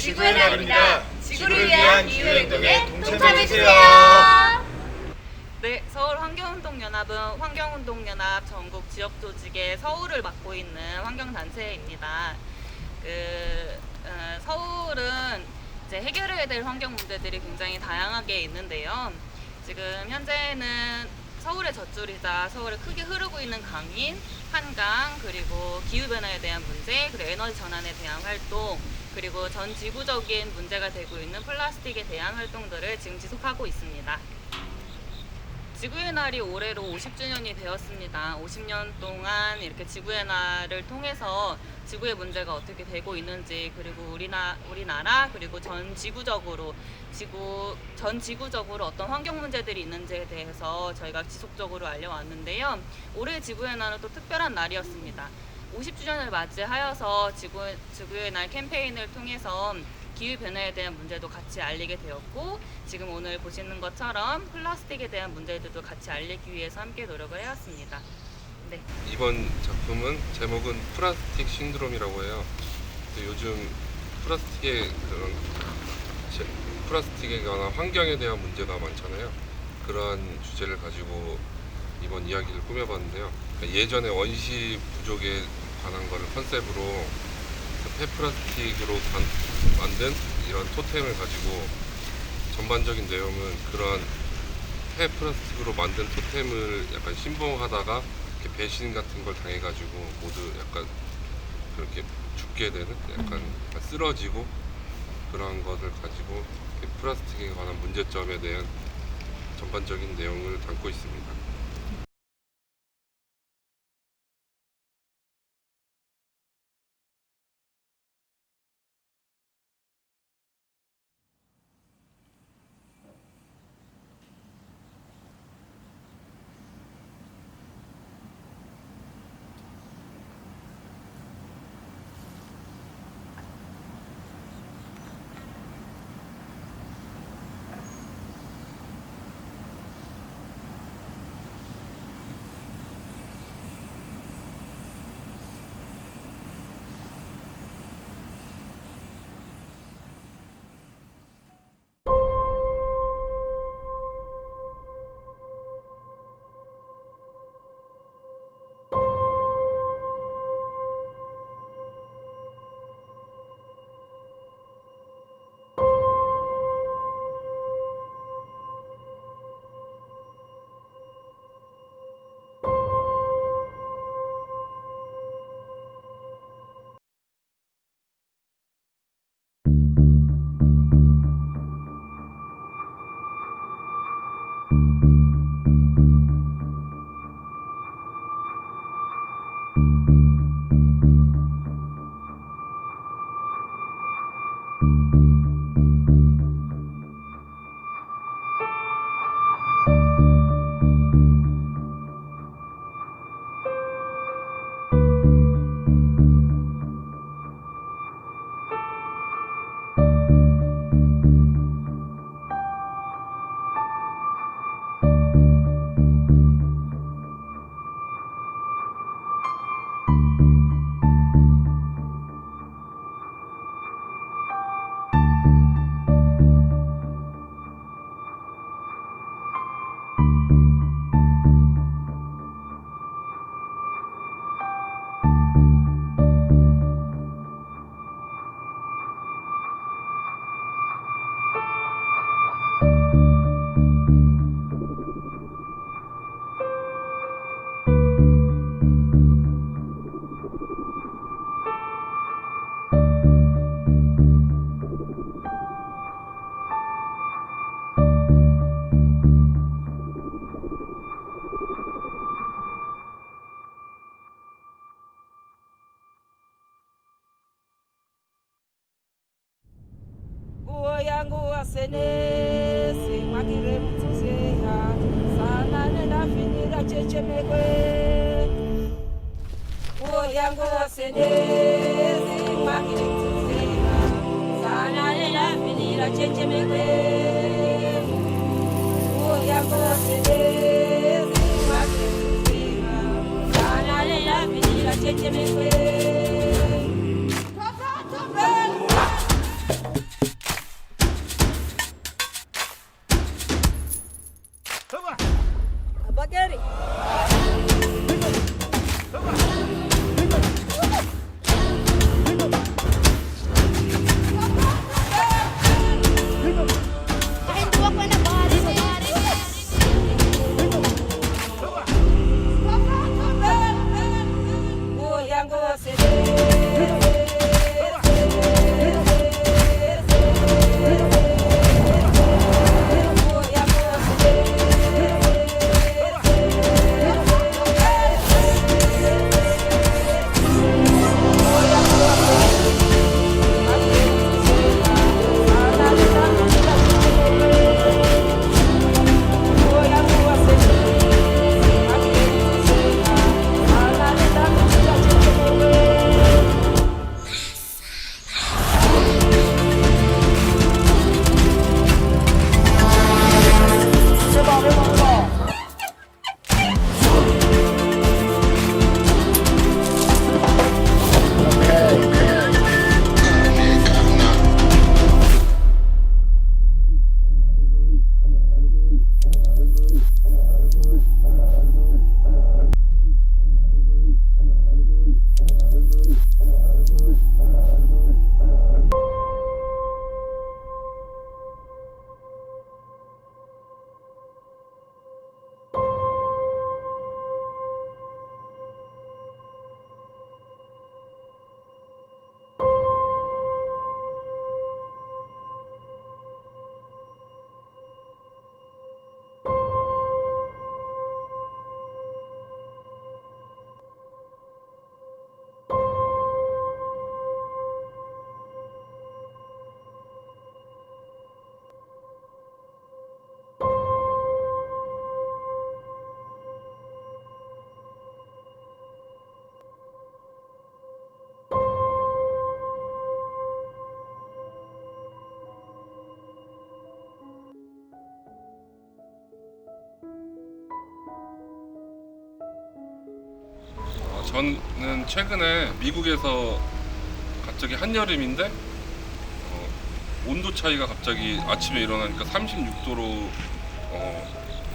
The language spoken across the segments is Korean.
지구의 날입니다. 지구를 위한 기후행동에 동참해주세요. 네, 서울환경운동연합은 환경운동연합 전국 지역조직의 서울을 맡고 있는 환경단체입니다. 서울은 이제 해결해야 될 환경 문제들이 굉장히 다양하게 있는데요. 지금 현재는 서울의 젖줄이자 서울에 크게 흐르고 있는 강인, 한강, 그리고 기후변화에 대한 문제, 그리고 에너지 전환에 대한 활동, 그리고 전 지구적인 문제가 되고 있는 플라스틱에 대한 활동들을 지금 지속하고 있습니다. 지구의 날이 올해로 50주년이 되었습니다. 50년 동안 이렇게 지구의 날을 통해서 지구의 문제가 어떻게 되고 있는지, 그리고 우리나라 그리고 전 지구적으로 어떤 환경 문제들이 있는지에 대해서 저희가 지속적으로 알려왔는데요. 올해 지구의 날은 또 특별한 날이었습니다. 50주년을 맞이하여서 지구의 날 캠페인을 통해서 기후변화에 대한 문제도 같이 알리게 되었고, 지금 오늘 보시는 것처럼 플라스틱에 대한 문제들도 같이 알리기 위해서 함께 노력을 해왔습니다. 네. 이번 작품은 제목은 플라스틱 신드롬이라고 해요. 요즘 플라스틱에 관한 환경에 대한 문제가 많잖아요. 그러한 주제를 가지고 이번 이야기를 꾸며봤는데요. 예전에 원시 부족에 관한 거를 컨셉으로 폐플라스틱으로 만든 이런 토템을 가지고, 전반적인 내용은 그런 폐플라스틱으로 만든 토템을 약간 신봉하다가 이렇게 배신 같은 걸 당해가지고 모두 약간 그렇게 죽게 되는, 약간 쓰러지고 그런 것을 가지고 플라스틱에 관한 문제점에 대한 전반적인 내용을 담고 있습니다. yangu wasenesi magire mtuzeha sana nena finira chechemekwe uo yangu wasenesi magire mtuzeha sana nena finira chechemekwe uo yangu wasenesi magire mtuzeha sana nena finira chechemekwe 저는 최근에 미국에서 갑자기 한여름인데 온도 차이가 갑자기 아침에 일어나니까 36도로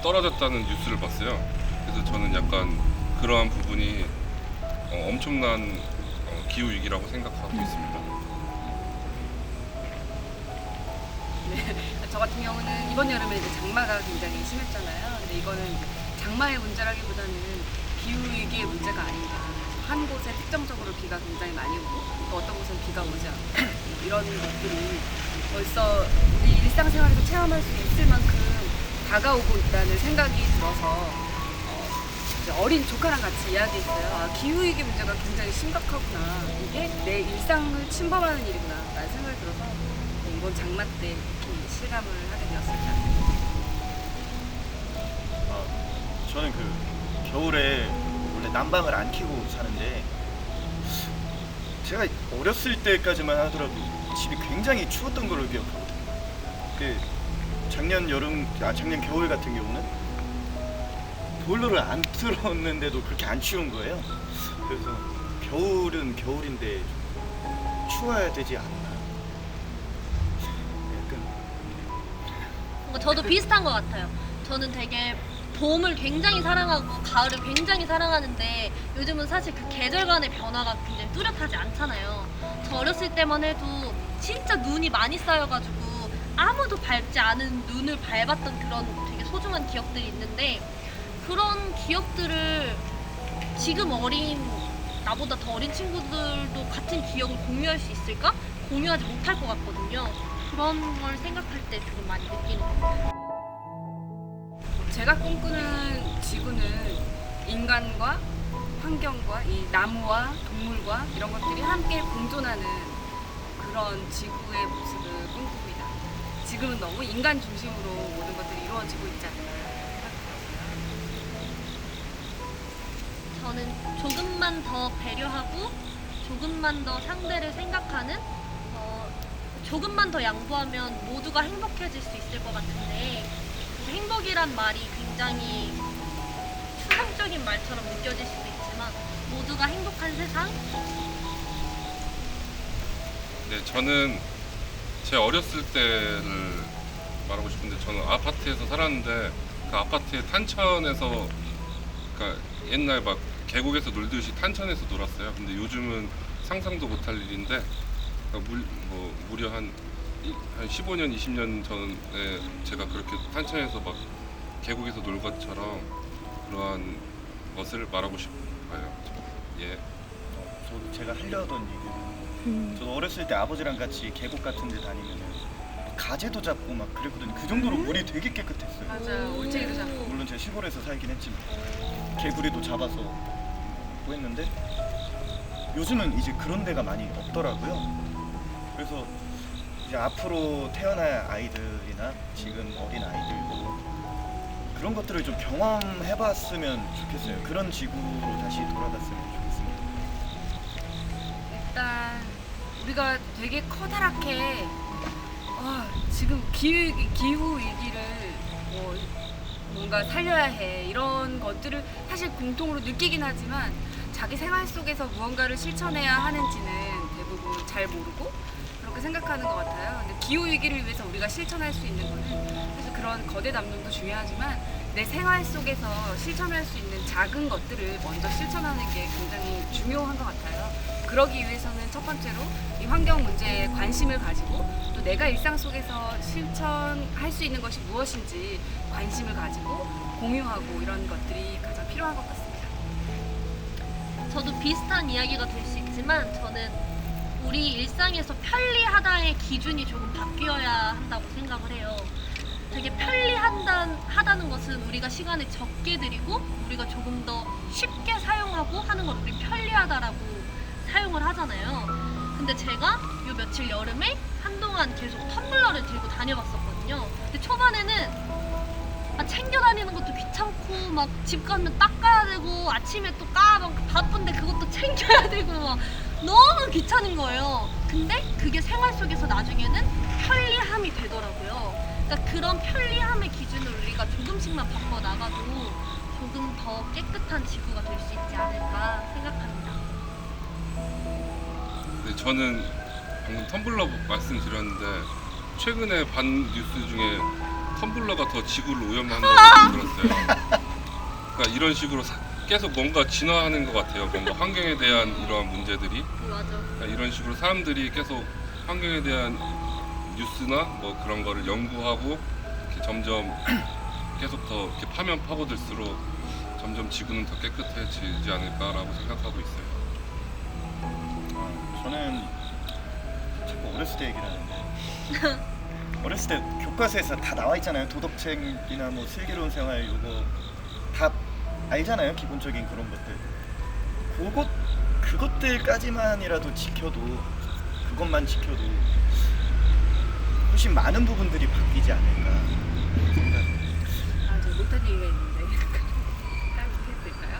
떨어졌다는 뉴스를 봤어요. 그래서 저는 약간 그러한 부분이 엄청난 기후 위기라고 생각하고 있습니다. 저 같은 경우는 이번 여름에 이제 장마가 굉장히 심했잖아요. 근데 이거는 이제 장마의 문제라기보다는 기후 위기의 문제가 아닌가. 한 곳에 특정적으로 비가 굉장히 많이 오고 또 어떤 곳은 비가 오지 않고 이런 것들이 벌써 우리 일상생활에서 체험할 수 있을 만큼 다가오고 있다는 생각이 들어서 이제 어린 조카랑 같이 이야기했어요. 아, 기후 위기 문제가 굉장히 심각하구나. 이게 내 일상을 침범하는 일이구나 라는 생각이 들어서 이번 장마 때 실감을 하게 되었습니다. 저는 그 겨울에 원래 난방을 안 켜고 사는데 제가 어렸을 때까지만 하더라도 집이 굉장히 추웠던 걸로 기억하거든요. 그 작년 겨울 같은 경우는 보일러를 안 틀었는데도 그렇게 안 추운 거예요. 그래서 겨울은 겨울인데 좀 추워야 되지 않나. 뭔가 저도 비슷한 것 같아요. 저는 되게 봄을 굉장히 사랑하고 가을을 굉장히 사랑하는데 요즘은 사실 그 계절 간의 변화가 굉장히 뚜렷하지 않잖아요. 저 어렸을 때만 해도 진짜 눈이 많이 쌓여가지고 아무도 밟지 않은 눈을 밟았던 그런 되게 소중한 기억들이 있는데 그런 기억들을 지금 나보다 더 어린 친구들도 같은 기억을 공유할 수 있을까? 공유하지 못할 것 같거든요. 그런 걸 생각할 때 조금 많이 느끼는 것 같아요. 제가 꿈꾸는 지구는 인간과 환경과 이 나무와 동물과 이런 것들이 함께 공존하는 그런 지구의 모습을 꿈꿉니다. 지금은 너무 인간 중심으로 모든 것들이 이루어지고 있지 않나 생각합니다. 저는 조금만 더 배려하고 조금만 더 상대를 생각하는 조금만 더 양보하면 모두가 행복해질 수 있을 것 같은데 그 행복이란 말이 굉장히 추상적인 말처럼 느껴질 수도 있지만 모두가 행복한 세상? 네, 저는 제 어렸을 때를 말하고 싶은데 저는 아파트에서 살았는데 그 아파트의 탄천에서 그러니까 옛날 막 계곡에서 놀듯이 탄천에서 놀았어요. 근데 요즘은 상상도 못할 일인데 무려 한 15년, 20년 전에 제가 그렇게 탄천에서 막 계곡에서 놀 것처럼 그러한 것을 말하고 싶어요. 예. 저도 제가 하려던 얘기는 저도 어렸을 때 아버지랑 같이 계곡 같은 데 다니면은 가재도 잡고 막 그랬거든요. 그 정도로 물이 되게 깨끗했어요. 맞아요. 올챙이도 잡고. 물론 제가 시골에서 살긴 했지만 개구리도 잡아서 먹고 했는데 요즘은 이제 그런 데가 많이 없더라고요. 그래서 이제 앞으로 태어날 아이들이나 지금 어린 아이들도 그런 것들을 좀 경험해봤으면 좋겠어요. 그런 지구로 다시 돌아갔으면 좋겠습니다. 일단 우리가 되게 커다랗게 지금 기후 위기를 뭔가 살려야 해 이런 것들을 사실 공통으로 느끼긴 하지만 자기 생활 속에서 무언가를 실천해야 하는지는 대부분 잘 모르고 그렇게 생각하는 것 같아요. 근데 기후 위기를 위해서 우리가 실천할 수 있는 거는 사실 그런 거대 담론도 중요하지만 내 생활 속에서 실천할 수 있는 작은 것들을 먼저 실천하는 게 굉장히 중요한 것 같아요. 그러기 위해서는 첫 번째로 이 환경 문제에 관심을 가지고 또 내가 일상 속에서 실천할 수 있는 것이 무엇인지 관심을 가지고 공유하고 이런 것들이 가장 필요한 것 같습니다. 저도 비슷한 이야기가 될 수 있지만 저는 우리 일상에서 편리하다의 기준이 조금 바뀌어야 한다고 생각을 해요. 되게 편리하다는 것은 우리가 시간을 적게 들이고 우리가 조금 더 쉽게 사용하고 하는 걸 우리 편리하다라고 사용을 하잖아요. 근데 제가 요 며칠 여름에 한동안 계속 텀블러를 들고 다녀봤었거든요. 근데 초반에는 챙겨 다니는 것도 귀찮고 막 집 가면 닦아야 되고 아침에 또 막 바쁜데 그것도 챙겨야 되고 막 너무 귀찮은 거예요. 근데 그게 생활 속에서 나중에는 편리함이 되더라고요. 그러니까 그런 편리함의 기준을 우리가 조금씩만 바꿔 나가도 조금 더 깨끗한 지구가 될 수 있지 않을까 생각합니다. 네, 저는 방금 텀블러 말씀드렸는데 최근에 반 뉴스 중에 텀블러가 더 지구를 오염한다고 들었어요. 그러니까 이런 식으로 계속 뭔가 진화하는 것 같아요. 뭔가 환경에 대한 이러한 문제들이 맞아. 그러니까 이런 식으로 사람들이 계속 환경에 대한 뉴스나 뭐 그런 거를 연구하고 이렇게 점점 계속 더 이렇게 파면 파고들수록 점점 지구는 더 깨끗해지지 않을까라고 생각하고 있어요. 저는 자꾸 어렸을 때 얘기를 하는데 어렸을 때 교과서에서 다 나와 있잖아요. 도덕책이나 뭐 슬기로운 생활 요거 다 알잖아요. 기본적인 그런 것들. 그것들까지만이라도 지켜도 그것만 지켜도 훨씬 많은 부분들이 바뀌지 않을까 생각. 저 못한 얘기가 있는데 딱 못했을까요?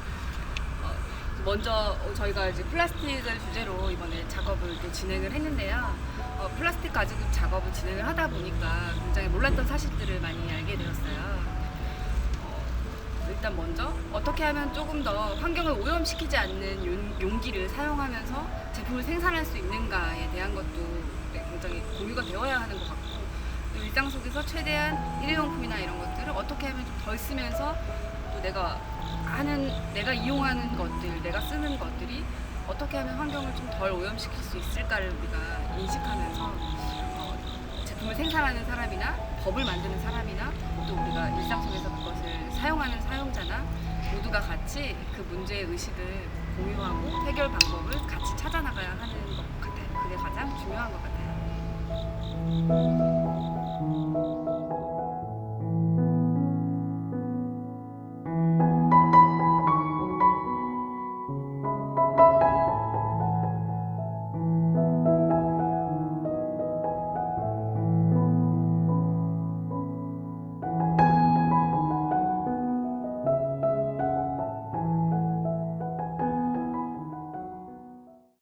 먼저 저희가 이제 플라스틱을 주제로 이번에 작업을 이렇게 진행을 했는데요. 플라스틱 가지고 작업을 진행을 하다 보니까 굉장히 몰랐던 사실들을 많이 알게 되었어요. 일단 먼저 어떻게 하면 조금 더 환경을 오염시키지 않는 용기를 사용하면서 제품을 생산할 수 있는가에 대한 것도 굉장히 공유가 되어야 하는 것 같고, 또 일상 속에서 최대한 일회용품이나 이런 것들을 어떻게 하면 좀 덜 쓰면서 또 내가 이용하는 것들, 내가 쓰는 것들이 어떻게 하면 환경을 좀 덜 오염시킬 수 있을까를 우리가 인식하면서 제품을 생산하는 사람이나 법을 만드는 사람이나 또 우리가 일상 속에서 그것을 사용하는 사용자나 모두가 같이 그 문제의 의식을 공유하고 해결 방법을 같이 찾아나가야 하는 것 같아요. 그게 가장 중요한 것 같아요.